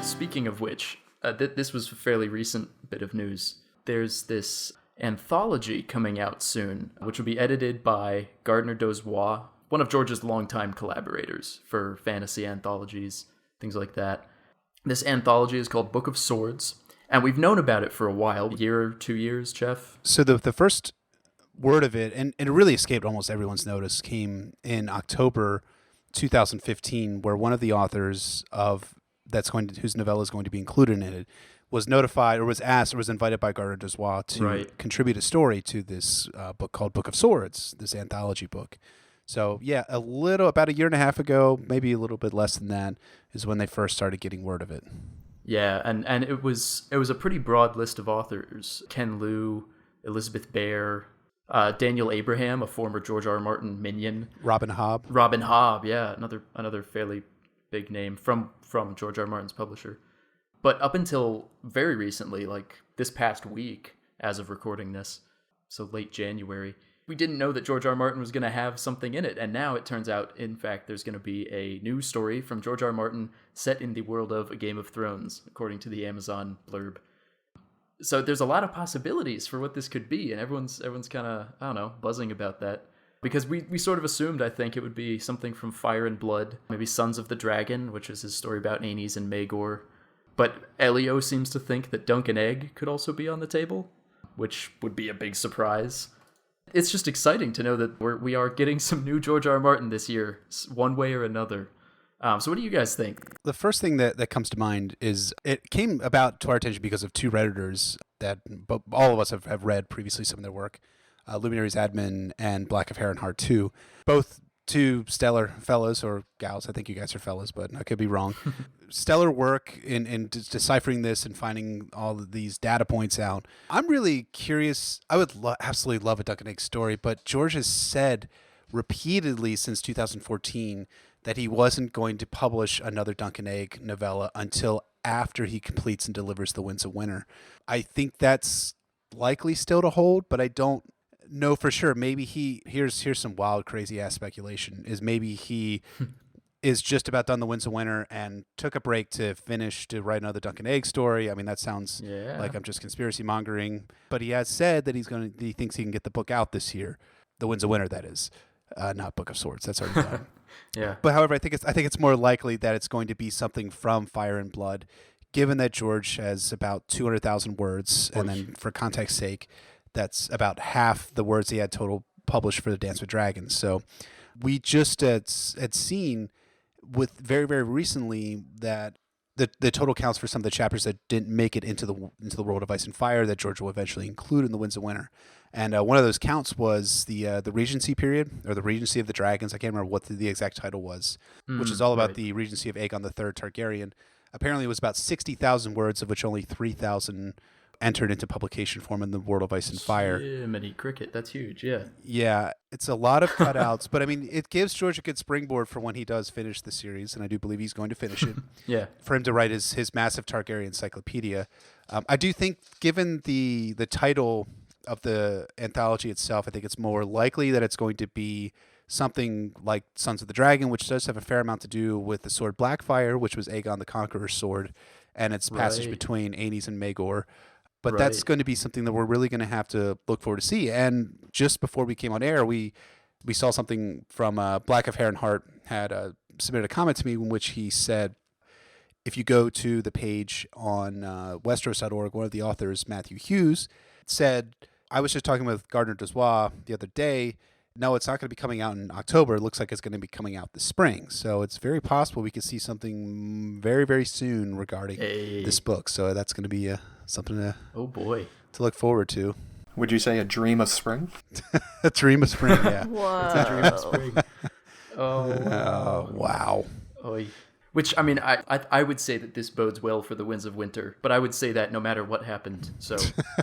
speaking of which, this was a fairly recent bit of news. There's this anthology coming out soon, which will be edited by Gardner Dozois, one of George's longtime collaborators for fantasy anthologies, things like that. This anthology is called Book of Swords, and we've known about it for a while, a year or 2 years, Jeff. So the first word of it, and it really escaped almost everyone's notice, came in October 2015, where one of the authors of whose novella is going to be included in it was notified or was asked or was invited by Gardner Dozois to contribute a story to this book called Book of Swords, this anthology book. So yeah, about a year and a half ago, maybe a little bit less than that, is when they first started getting word of it. Yeah, and it was a pretty broad list of authors: Ken Liu, Elizabeth Bear, Daniel Abraham, a former George R. R. Martin minion, Robin Hobb, yeah, another fairly big name from George R. R. Martin's publisher. But up until very recently, like this past week, as of recording this, so late January, we didn't know that George R. R. Martin was going to have something in it. And now it turns out, in fact, there's going to be a new story from George R. R. Martin set in the world of A Game of Thrones, according to the Amazon blurb. So there's a lot of possibilities for what this could be, and everyone's kind of, I don't know, buzzing about that. Because we sort of assumed, I think, it would be something from Fire and Blood, maybe Sons of the Dragon, which is his story about Aenys and Maegor. But Elio seems to think that Dunk and Egg could also be on the table, which would be a big surprise. It's just exciting to know that we are getting some new George R. R. Martin this year, one way or another. So what do you guys think? The first thing that comes to mind is it came about to our attention because of two Redditors that all of us have read previously some of their work, Luminaries Admin and Black of Hair and Heart 2, both two stellar fellows or gals. I think you guys are fellas, but I could be wrong. Stellar work in deciphering this and finding all of these data points out. I'm really curious. I would absolutely love a Dunk and Egg story, but George has said repeatedly since 2014 that he wasn't going to publish another Dunk and Egg novella until after he completes and delivers The Winds of Winter. I think that's likely still to hold, but I don't know for sure. Maybe here's some wild, crazy ass speculation, is maybe he is just about done The Winds of Winter and took a break to write another Dunk and Egg story. I mean, that sounds like I'm just conspiracy mongering, but he has said that he thinks he can get the book out this year. The Winds of Winter, that is, not Book of Swords. That's already done. Yeah. But however, I think it's more likely that it's going to be something from Fire and Blood, given that George has about 200,000 words, and then for context's sake, that's about half the words he had total published for The Dance with Dragons. So we just had seen with very, very recently that the total counts for some of the chapters that didn't make it into the world of Ice and Fire that George will eventually include in The Winds of Winter. And one of those counts was the Regency period, or the Regency of the Dragons. I can't remember what the exact title was, which is all about the Regency of Aegon III Targaryen. Apparently it was about 60,000 words, of which only 3,000 entered into publication form in the world of Ice and Fire. Jiminy cricket, that's huge, yeah. Yeah, it's a lot of cutouts, but I mean, it gives George a good springboard for when he does finish the series, and I do believe he's going to finish it. Yeah. For him to write his massive Targaryen encyclopedia. I do think, given the title of the anthology itself, I think it's more likely that it's going to be something like Sons of the Dragon, which does have a fair amount to do with the sword Blackfire, which was Aegon the Conqueror's sword, and its passage between Aenys and Maegor. But that's going to be something that we're really going to have to look forward to see. And just before we came on air, we saw something from Black of Hair and Heart had submitted a comment to me in which he said, if you go to the page on Westeros.org, one of the authors, Matthew Hughes, said, I was just talking with Gardner Dozois the other day. No, it's not going to be coming out in October. It looks like it's going to be coming out this spring. So it's very possible we could see something very, very soon regarding this book. So that's going to be something to look forward to. Would you say a dream of spring? A dream of spring, yeah. Whoa. It's a dream of spring. Oh, wow. Oy. Which, I mean, I would say that this bodes well for the Winds of Winter, but I would say that no matter what happened. So,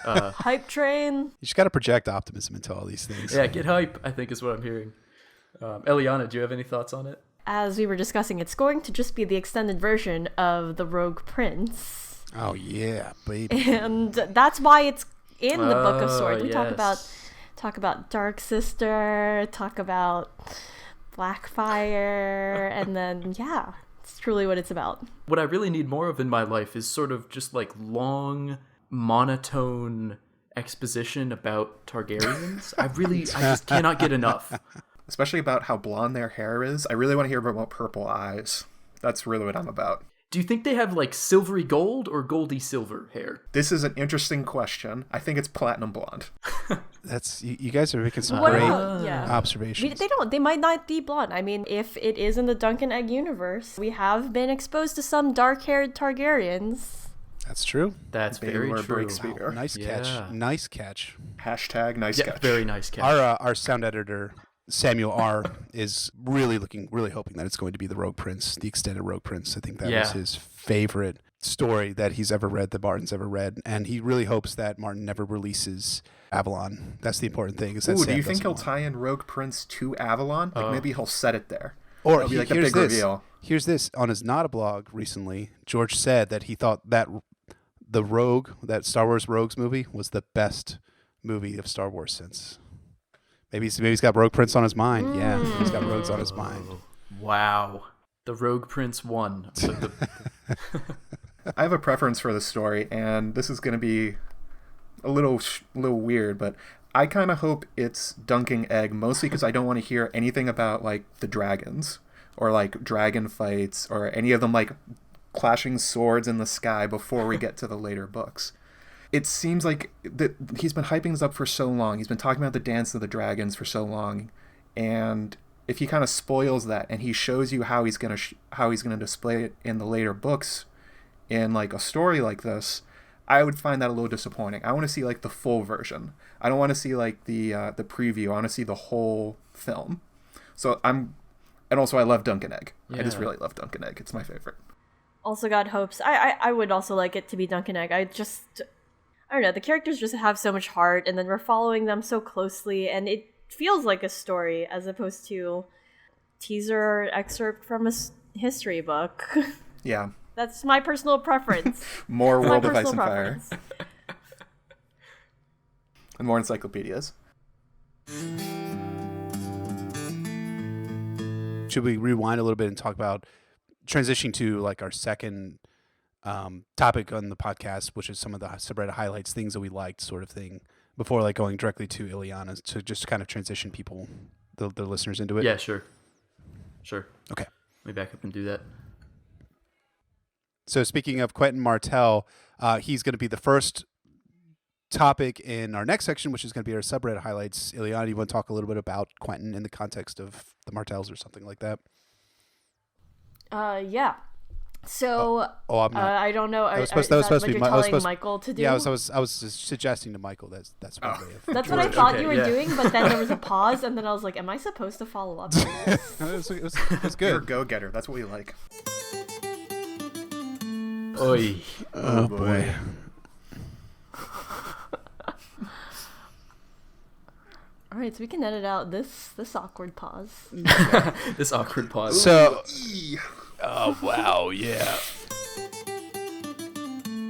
hype train. You just got to project optimism into all these things. Yeah, get hype, I think is what I'm hearing. Eliana, do you have any thoughts on it? As we were discussing, it's going to just be the extended version of the Rogue Prince. Oh, yeah, baby. And that's why it's in the Book of Swords. We yes. talk about Dark Sister, talk about Blackfire, and then, It's truly what it's about. What I really need more of in my life is sort of just like long, monotone exposition about Targaryens. I just cannot get enough. Especially about how blonde their hair is. I really want to hear about purple eyes. That's really what I'm about. Do you think they have like silvery gold or goldy silver hair? This is an interesting question. I think it's platinum blonde. That's you guys are making some What great about- yeah. observations. They might not be blonde. I mean, if it is in the Duncan Egg universe, we have been exposed to some dark-haired Targaryens. That's true. That's very Baylor true. Breakspear. Nice Yeah. catch. Nice catch. Hashtag nice Yeah, catch. very nice catch. Our sound editor Samuel R is really hoping that it's going to be the Rogue Prince, the extended Rogue Prince. I think that was his favorite story that he's ever read, that Martin's ever read, and he really hopes that Martin never releases Avalon. That's the important thing. Is that Ooh, Sam do you think doesn't he'll want- tie in Rogue Prince to Avalon? Like maybe he'll set it there. Or It'll be like the here's big this. reveal. Here's this. On his Not a Blog recently, George said that he thought that the Rogue, that Star Wars Rogues movie, was the best movie of Star Wars since. Maybe he's got Rogue Prince on his mind. Yeah, he's got Rogues on his mind. Wow. The Rogue Prince won. I have a preference for the story, and this is going to be a little weird, but I kind of hope it's Dunking Egg, mostly because I don't want to hear anything about like the dragons or like dragon fights or any of them like clashing swords in the sky before we get to the later books. It seems like that he's been hyping this up for so long. He's been talking about the Dance of the Dragons for so long, and if he kind of spoils that and he shows you how he's gonna display it in the later books, in like a story like this, I would find that a little disappointing. I want to see like the full version. I don't want to see like the preview. I want to see the whole film. And also I love Dunkin' Egg. I just really love Dunkin' Egg. It's my favorite. Also got hopes. I would also like it to be Duncan Egg. I don't know, the characters just have so much heart, and then we're following them so closely, and it feels like a story as opposed to teaser excerpt from a history book. Yeah. That's my personal preference. More That's my World of Ice personal and Fire. preference. And more encyclopedias. Should we rewind a little bit and talk about transitioning to like our second topic on the podcast, which is some of the subreddit highlights, things that we liked, sort of thing, before like going directly to Ileana, to just kind of transition people, the listeners, into it? Yeah, sure. Okay. Let me back up and do that. So speaking of Quentin Martell, he's going to be the first topic in our next section, which is going to be our subreddit highlights. Ileana, you want to talk a little bit about Quentin in the context of the Martells or something like that? Yeah. So, I'm not. I don't know. That was supposed to be telling Michael to do? Yeah, I was just suggesting to Michael that's one way of. That's what I thought you were doing, but then there was a pause, and then I was like, am I supposed to follow up on this? No, it was good. You're a go-getter. That's what we like. Oy. Oh boy. All right, so we can edit out this awkward pause. This awkward pause. So, oh wow, yeah.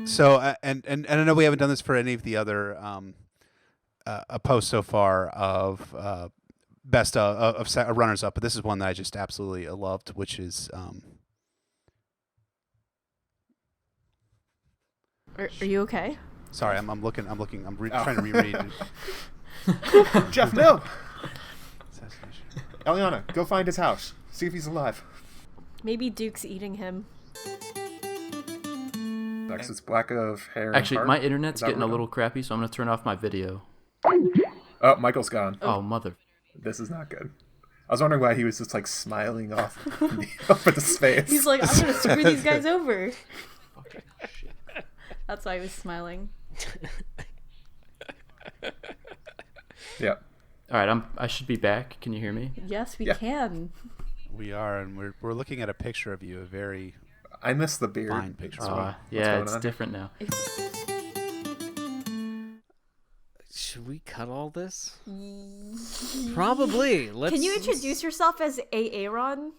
So, and I know we haven't done this for any of the other posts so far of best of runners up, but this is one that I just absolutely loved, which is. Are you okay? Sorry, I'm looking. Trying to reread. Jeff, no! Eliana, go find his house. See if he's alive. Maybe Duke's eating him. Next, it's black of hair. Actually, and my heart. internet's Is that getting a what we're little crappy, so I'm going to turn off my video. Oh, Michael's gone. Oh, mother. This is not good. I was wondering why he was just like smiling off with his face. He's like, I'm gonna screw these guys over. That's why I was smiling. Yeah. All right, I should be back. Can you hear me? Yes, we Yeah. can. We are, and we're looking at a picture of you, a very I miss the beard. fine picture. Yeah, going it's on? different now. Should we cut all this? Probably. Can you introduce yourself as Aaron?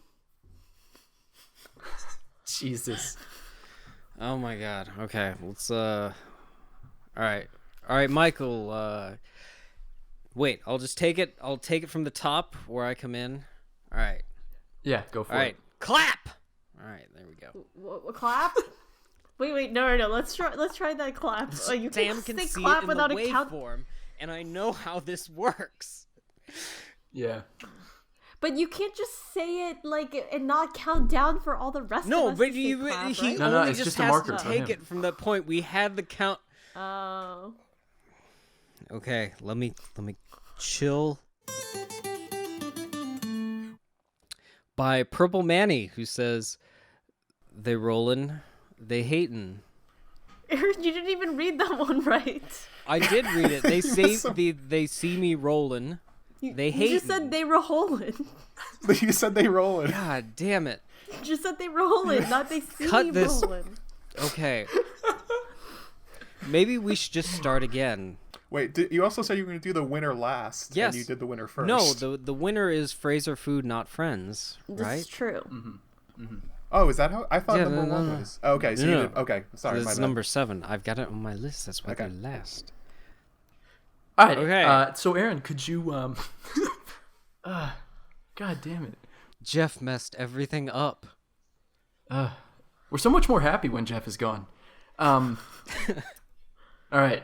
Jesus. Oh my god. Okay, let's all right, Michael. Wait, I'll just take it. I'll take it from the top where I come in. All right. Yeah, go for All right. it. Clap. All right, there we go. Clap. Wait, no. Let's try that clap. Oh, you Sam can't can say see clap it in without the a count. waveform, and I know how this works. Yeah. But you can't just say it like and not count down for all the rest of No, us but to say he clap, only right? it's just just a has marker to for take him. it from the point we had the count. Oh. Okay, let me chill. By Purple Manny, who says, "They rollin', they hatin'." Aaron, you didn't even read that one right. I did read it. They say they see me rollin'. They hate. You just said they rollin'. You said they rolling. God damn it. You just said they rollin', not they see Cut me this. rollin'. Okay. Maybe we should just start again. Wait, you also said you were going to do the winner last. Yes. And you did the winner first. No, the winner is Fraser Food, not Friends, This right? is true. Oh, is that how? I thought Yeah, number no, one no. was. Okay, so No, you no. did. Okay, sorry, This my is bad. number 7. I've got it on my list. That's why Okay. they're last. All right. Okay. So Aaron, could you God damn it. Jeff messed everything up. We're so much more happy when Jeff is gone. All right.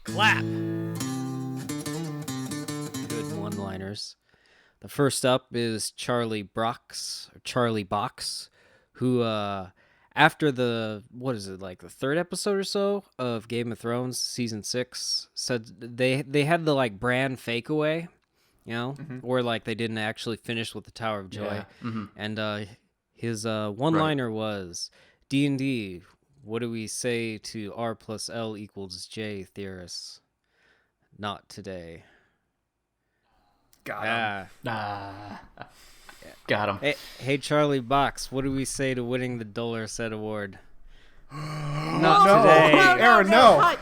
Clap. Good one-liners. The first up is CharlieBxox, who after the the third episode or so of Game of Thrones season 6 said they had the like brand fake away, or like they didn't actually finish with the Tower of Joy. Yeah. And his one-liner was, D&D, what do we say to R plus L equals J theorists? Not today. Got him. Got him. Hey, CharlieBxox, what do we say to winning the Dollar Set Award? Not No. today. Aaron, no.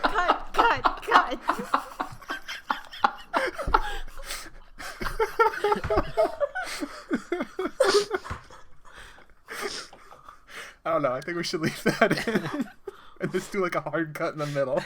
Cut. I don't know. I think we should leave that in and just do like a hard cut in the middle.